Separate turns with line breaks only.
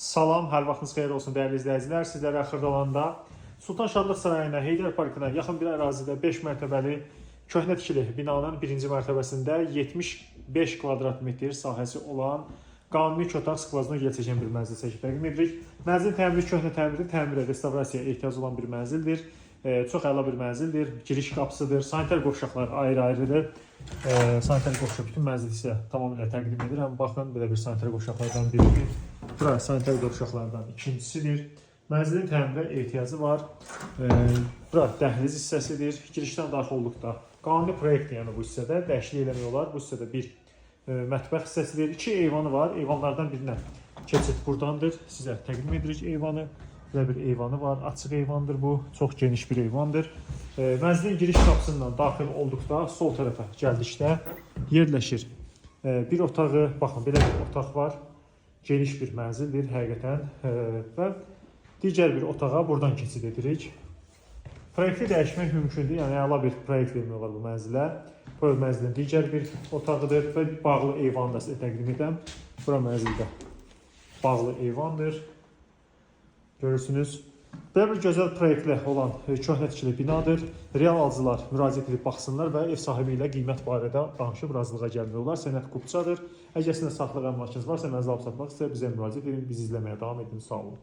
Salam, hər vaxtınız xeyir olsun dəyərli izləyicilər. Sizlərə Xırdalanda Sultan Şadlıq Sarayına, Heydər Parkına yaxın bir ərazidə 5 mərtəbəli köhnə tikili binanın birinci mərtəbəsində 75 kvadrat metr sahəsi olan qanuni iki otaq skvazına gələcəkən bir mənzil çəkib təqdim edirik. Mənzilin təmiri köhnə təmirdir, təmirə, restavrasiyaya ehtiyac olan bir mənzildir. Çox əla bir mənzildir, giriş qapısıdır, sanitar qovşaqlar ayrı-ayrıdır. Sanitar qovşaq bütün mənzil isə tamamilə təqdim edir. Həm baxın, belə bir sanitar qovşaqlardan biridir. Bura sanitar qovşaqlardan ikincisidir. Mənzilin təmirə ehtiyacı var. Bura dəhliz hissəsidir. Girişdən daxil olduqda qanuni proyekt, yəni bu hissədə dəyişiklik eləmək olar. Bu hissədə bir mətbəx hissəsidir. 2 eyvanı var. Eyvanlardan birinə keçid buradandır. Sizə təqdim edirik eyvanı. Belə bir eyvanı var. Açıq eyvandır bu. Çox geniş bir eyvandır. Mənzilin giriş qapısından daxil olduqda sol tərəfə gəldikdə yerləşir. Bir otağı, baxın belə bir otaq var. Geniş bir mənzildir həqiqətən və digər bir otağa buradan keçid edirik. Proyekti dəyişmək mümkündür. Yəni əla bir proyekt vermək olar bu mənzilə. Bu mənzilin digər bir otağıdır və bağlı eyvanı da sizə təqdim edəm. Bura mənzildə bağlı eyvandır. Görürsünüz. Belə bir gözəl proyektlə olan köhnə tikili binadır. Real alıcılar müraciət edib baxsınlar və ev sahibi ilə qiymət barədə danışıb razılığa gəlmək olar. Sənəd qupçadır. Əgər sizin də saxlıq əmlakınız varsa, mənzil alıb satmaq istəyir, bizə müraciət edin. Bizi izləməyə davam edin. Sağ olun.